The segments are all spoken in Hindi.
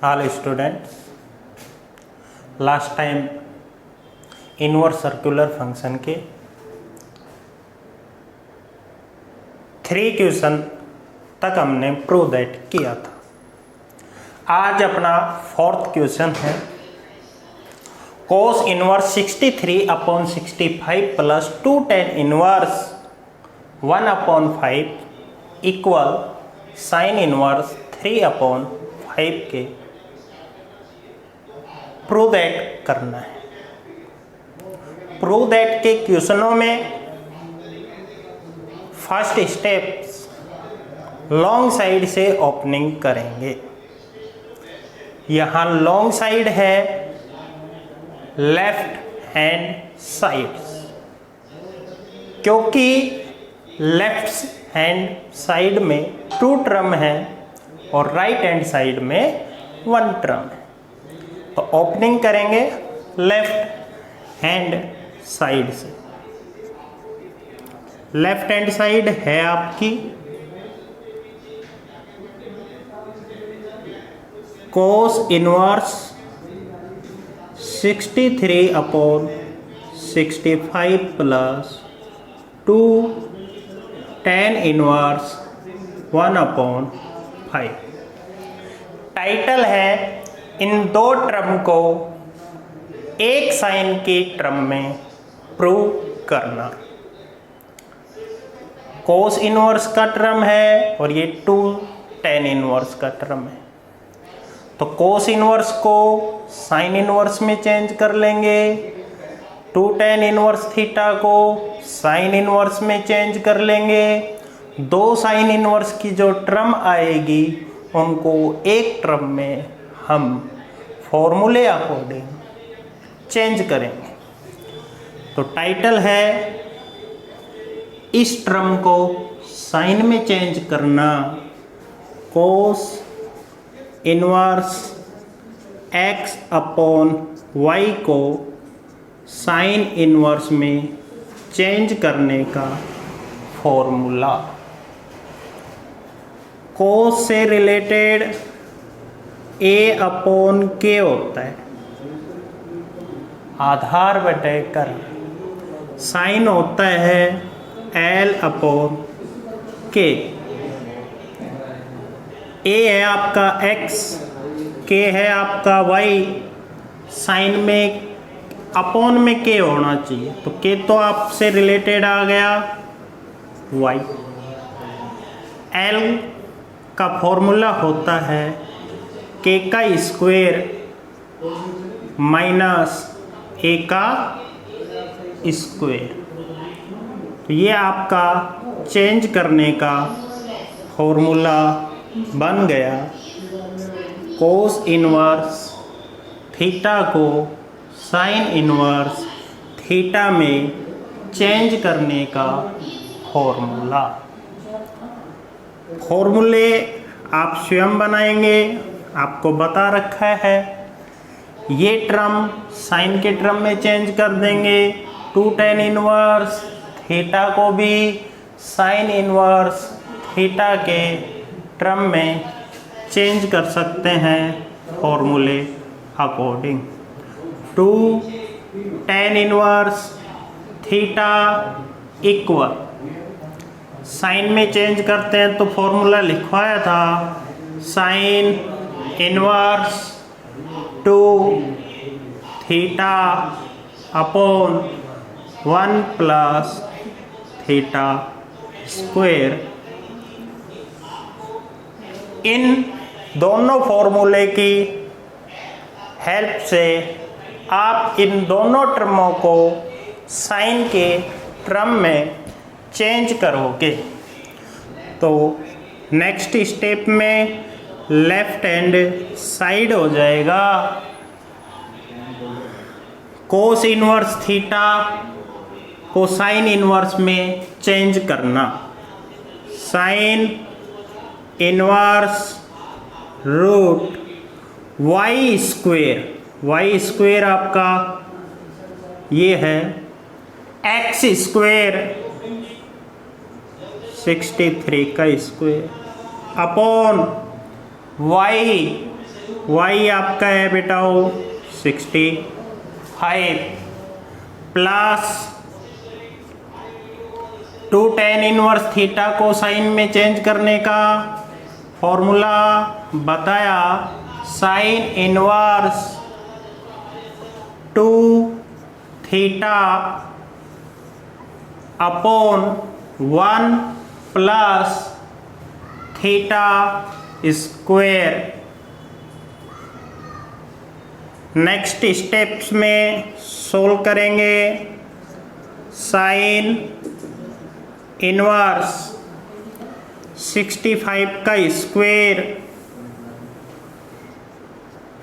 All students, last time inverse circular function के 3 क्वेश्चन तक हमने प्रूव दैट किया था। आज अपना 4th क्वेश्चन है cos inverse 63/65 plus 2 tan inverse 1/5 equal sign inverse 3/5 के प्रूव दैट करना है। प्रूव दैट के क्वेश्चनों में फर्स्ट स्टेप्स लॉन्ग साइड से ओपनिंग करेंगे। यहाँ लॉन्ग साइड है लेफ्ट हैंड साइड, क्योंकि लेफ्ट हैंड साइड में 2 टर्म है और राइट हैंड साइड में 1 टर्म है। तो ओपनिंग करेंगे लेफ्ट हैंड साइड से। लेफ्ट हैंड साइड है आपकी cos inverse 63/65 plus 2 tan inverse 1/5। Title है इन 2 टर्म को एक साइन की टर्म में प्रूव करना। cos इनवर्स का टर्म है और ये 2 tan इनवर्स का टर्म है। तो cos इनवर्स को साइन इनवर्स में चेंज कर लेंगे, 2 tan इनवर्स थीटा को साइन इनवर्स में चेंज कर लेंगे। 2 साइन इनवर्स की जो टर्म आएगी उनको एक टर्म में हम फॉर्मूले अकॉर्डिंग चेंज करेंगे। तो टाइटल है इस टर्म को साइन में चेंज करना, cos इनवर्स x/y को साइन इनवर्स में चेंज करने का फॉर्मूला। cos से रिलेटेड a/k होता है, आधार बटे कर्ल। साइन होता है l/k। a है आपका x, k है आपका y। साइन में अपॉन में k होना चाहिए, तो k तो आपसे रिलेटेड आ गया y। l का फॉर्मूला होता है k का स्क्वायर माइनस a का स्क्वायर। तो ये आपका चेंज करने का फॉर्मूला बन गया। cos इनवर्स थीटा को साइन इनवर्स थीटा में चेंज करने का फॉर्मूला। फॉर्मूले आप स्वयं बनाएंगे, आपको बता रखा है। ये टर्म साइन के टर्म में चेंज कर देंगे, 2 tan इनवर्स थीटा को भी साइन इनवर्स थीटा के टर्म में चेंज कर सकते हैं फॉर्मूले according. 2 tan inverse theta equal sine में चेंज करते हैं तो फॉर्मूला लिखवाया था sine inverse 2 theta upon 1 plus theta square. इन दोनों फॉर्मूले की हेल्प से आप इन दोनों टर्मों को साइन के टर्म में चेंज करोगे। तो नेक्स्ट स्टेप में लेफ्ट हैंड साइड हो जाएगा cos इनवर्स थीटा को साइन इनवर्स में चेंज करना। Sine inverse root y square आपका ये है x स्क्वायर 63 का स्क्वायर अपॉन y y आपका है बेटा 65 प्लस 2 tan इनवर्स थीटा को साइन में चेंज करने का फॉर्मूला बताया, sign inverse 2 theta upon 1 plus theta square. Next steps में सोल्व करेंगे। साइन इनवर्स 65 का स्क्वायर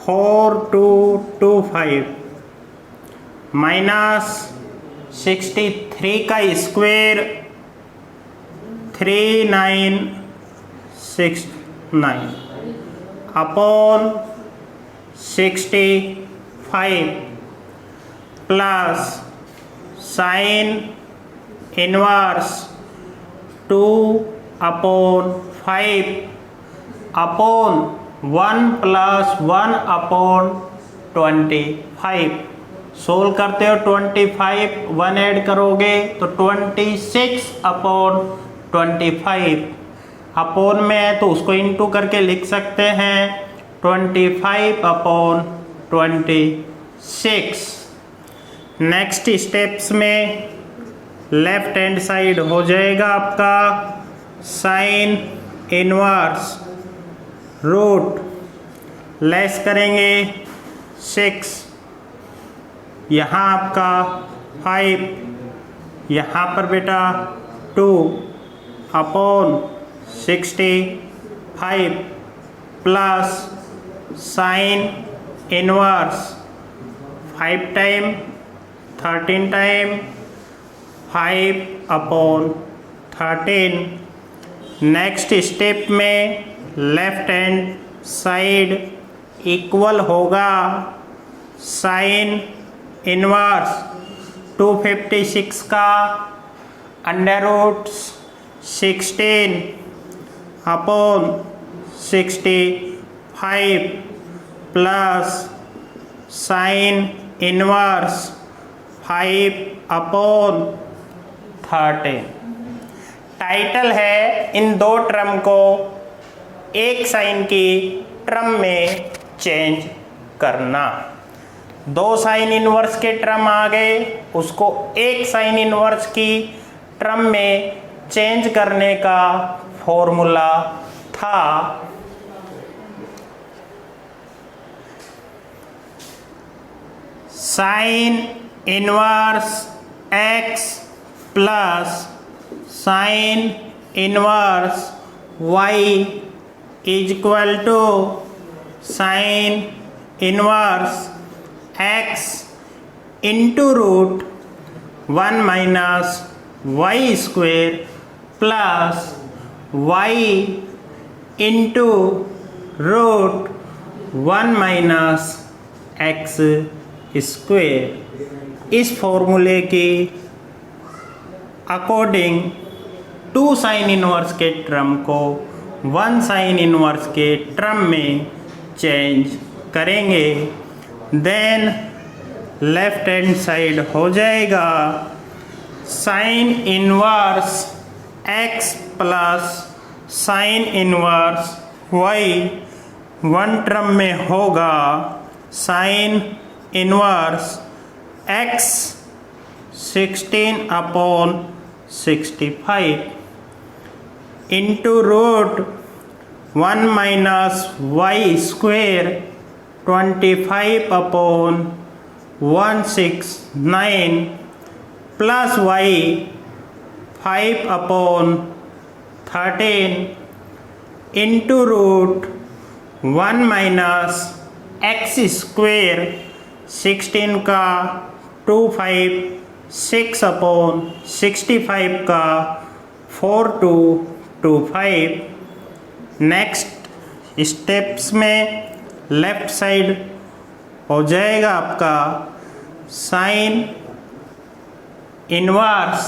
4225 माइनस 63 का square 3969 upon 65 plus sine inverse 2 upon 5 upon 1 plus 1 upon 25। Solve करते हो 25 1 ऐड करोगे तो 26 अपॉन 25। अपॉन में है तो उसको इंटू करके लिख सकते हैं 25 अपॉन 26। नेक्स्ट स्टेप्स में लेफ्ट हैंड साइड हो जाएगा आपका साइन इनवर्स रूट लेस करेंगे 6, यहाँ आपका 5, यहाँ पर बेटा 2 upon 65 plus sine inverse 5 time 13 time 5 upon 13। Next step में लेफ्ट हैंड साइड इक्वल होगा साइन इनवर्स 256 का under root 16 upon 65 plus sine inverse 5 upon 13। Title है इन दो टर्म को एक साइन की टर्म में चेंज करना। 2 साइन इनवर्स के टर्म आ गए, उसको एक साइन इनवर्स की टर्म में चेंज करने का फॉर्मूला था sine inverse x plus sine inverse y is equal to sine inverse x into root 1 minus Y square plus y into root 1 minus x square. इस फॉर्मूले की अकॉर्डिंग 2 साइन इनवर्स के टर्म को 1 साइन इनवर्स के टर्म में चेंज करेंगे। देन लेफ्ट हैंड साइड हो जाएगा sine inverse x plus sine inverse y। 1 term में होगा sine inverse x 16 upon 65 into root 1 minus Y square 25 upon 169 plus y 5 upon 13 into root 1 minus x square 16 का 25 6 अपॉन 65 का 4225। नेक्स्ट स्टेप्स में लेफ्ट साइड हो जाएगा आपका साइन इनवर्स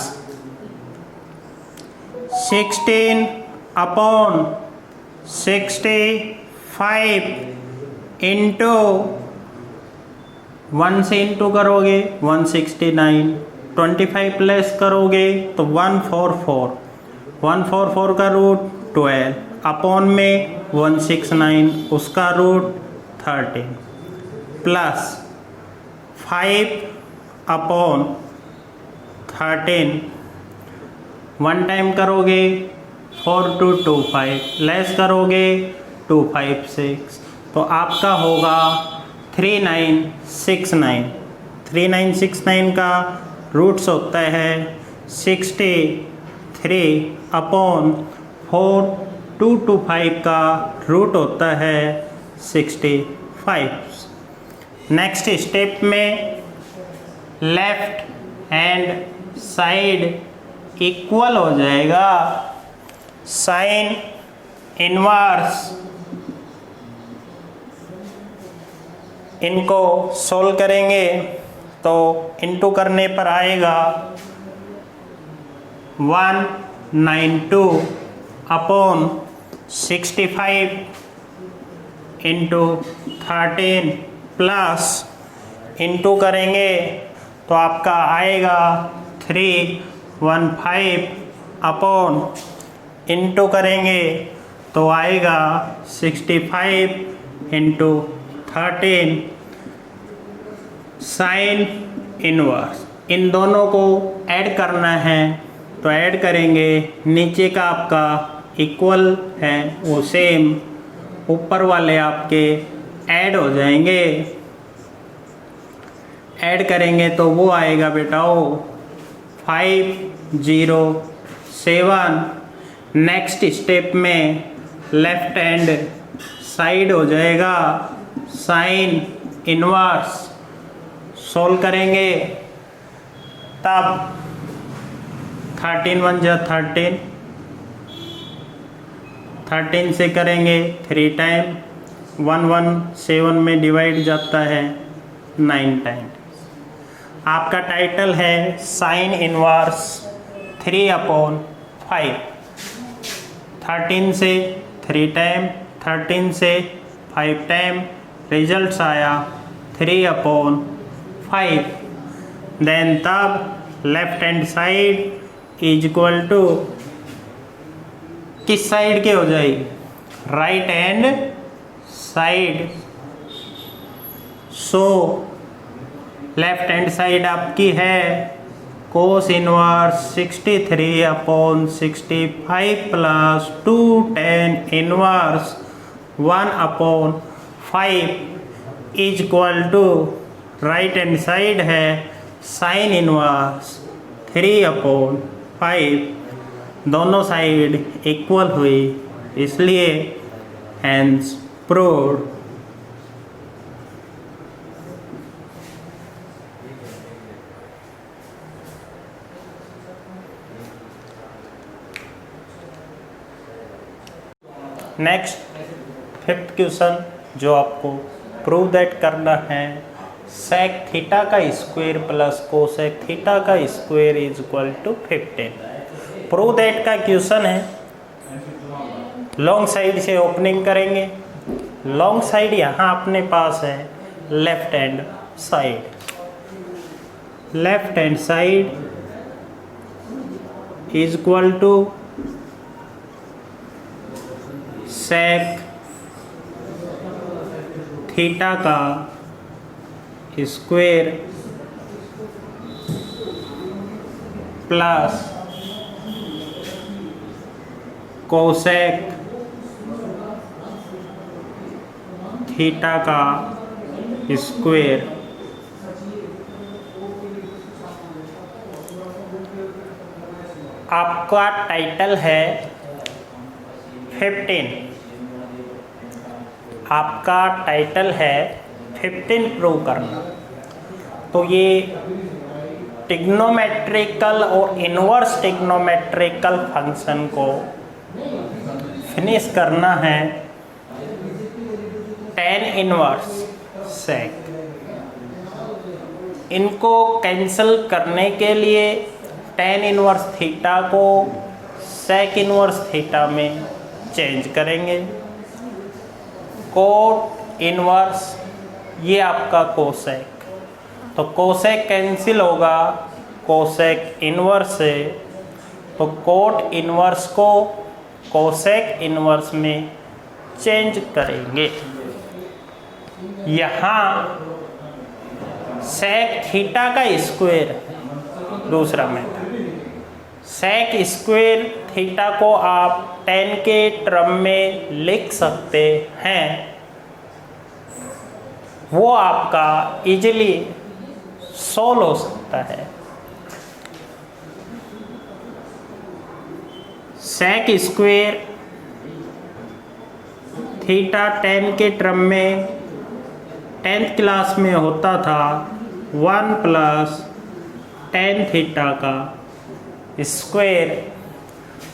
16 अपॉन 65 इंटू 1 से इंटू करोगे 169, 25 प्लस करोगे तो 144, 144 का रूट 12 अपॉन में 169 उसका रूट 13 प्लस 5 अपॉन 13 1 टाइम करोगे 4225 लेस करोगे 256 तो आपका होगा 3969। 3969 का रूट्स होता है 63 अपॉन 4225 का रूट होता है 65। नेक्स्ट स्टेप में लेफ्ट हैंड साइड इक्वल हो जाएगा साइन इनवर्स, इनको सोल्व करेंगे तो इनटू करने पर आएगा 192 अपॉन 65 इंटू 13 प्लस इनटू करेंगे तो आपका आएगा 315 अपॉन इनटू करेंगे तो आएगा 65 इंटू 13 साइन इनवर्स। इन दोनों को ऐड करना है तो ऐड करेंगे, नीचे का आपका इक्वल है वो सेम, ऊपर वाले आपके ऐड हो जाएंगे। ऐड करेंगे तो वो आएगा बेटाओ 507। नेक्स्ट स्टेप में लेफ्ट हैंड साइड हो जाएगा साइन इनवर्स, सोल्व करेंगे तब 13 1 जा 13, 13 से करेंगे 3 टाइम, 117 में डिवाइड जाता है 9 टाइम। आपका टाइटल है साइन इनवर्स 3/5। 13 से 3 टाइम, 13 से 5 टाइम, रिजल्ट्स आया 3/5। देन तब left hand side is equal to किस साइड के हो जाएगी, right hand side. So left hand side आपकी है cos inverse 63/65 plus 2tan inverse 1/5 is equal to right hand side है साइन इनवर्स 3/5। दोनों साइड इक्वल हुई इसलिए hence proved. Next 5th question जो आपको प्रूव दैट करना है, सेक थीटा का स्क्वायर प्लस कोसेक थीटा का square is equal to 15। Prove that का क्वेश्चन है। लॉन्ग साइड से ओपनिंग करेंगे। लॉन्ग साइड यहाँ अपने पास है left hand side. Left hand side is equal to sec theta का स्क्वायर प्लस कोसेक थीटा का स्क्वायर। आपका टाइटल है 15। आपका टाइटल है 15 प्रूव करना। तो ये टिग्नोमेट्रिकल और इनवर्स टिग्नोमेट्रिकल फंक्शन को फिनिश करना है tan इनवर्स सेक। इनको कैंसिल करने के लिए tan इनवर्स थीटा को सेक इनवर्स थीटा में चेंज करेंगे। कोट इनवर्स, ये आपका कोसेक। तो कोसेक कैंसिल होगा कोसेक इनवर्स से, तो कोट इनवर्स को कोसेक इनवर्स में चेंज करेंगे। यहाँ सेक थीटा का स्क्वायर दूसरा मेथड। सेक स्क्वायर थीटा को आप tan के टर्म में लिख सकते हैं, वो आपका इजीली सॉल्व हो सकता है। सेक स्क्वायर थीटा tan के टर्म में 10th क्लास में होता था 1 प्लस tan थीटा का स्क्वायर,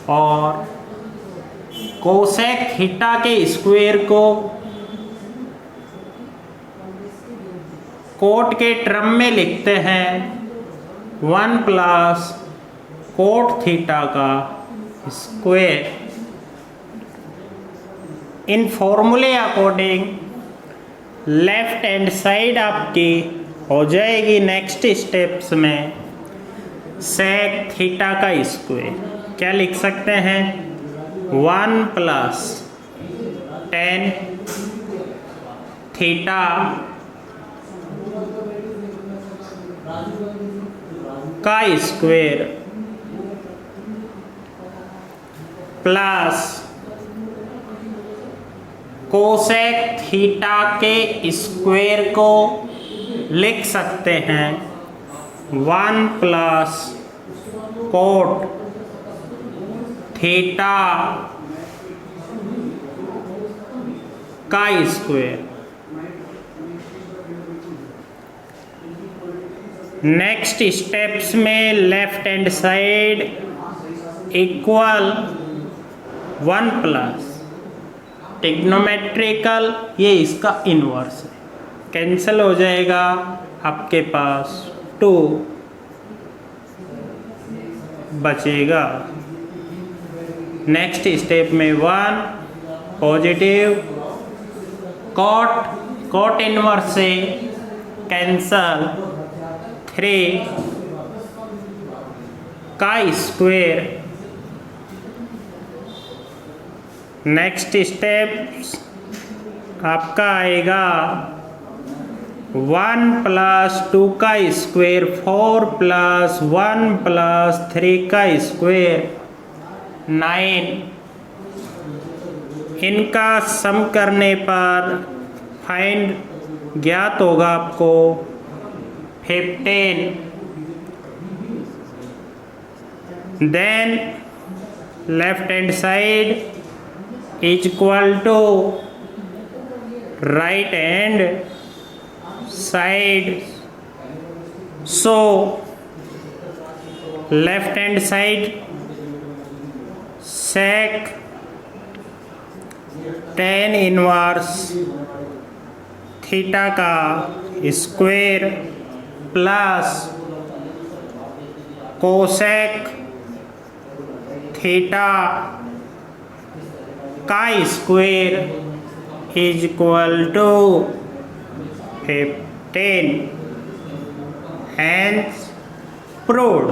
और कोसेक थीटा के स्क्वायर को कोट के टर्म में लिखते हैं 1 प्लस कोट थीटा का स्क्वायर। इन फॉर्मूले अकॉर्डिंग लेफ्ट हैंड साइड आपकी हो जाएगी नेक्स्ट स्टेप्स में सेक थीटा का स्क्वायर। क्या लिख सकते हैं 1 प्लस tan थीटा का स्क्वायर प्लस कोसेक थीटा के स्क्वायर को लिख सकते हैं 1 प्लस कोट थीटा का स्क्वायर। नेक्स्ट स्टेप्स में left hand side equal 1 plus trigonometrical, ये इसका इनवर्स है, कैंसिल हो जाएगा, आपके पास 2 बचेगा। नेक्स्ट स्टेप में 1 पॉजिटिव कॉट इनवर्स से कैंसल 3 का स्क्वायर। नेक्स्ट स्टेप आपका आएगा 1 प्लस 2 का स्क्वायर 4 प्लस 1 प्लस 3 का स्क्वायर 9। इनका सम करने पर फाइंड ज्ञात होगा आपको 15। Then left hand side is equal to right hand side, so left hand side sec tan inverse theta का स्क्वायर प्लस कोसेक थीटा का square is equal to 15। Hence proved.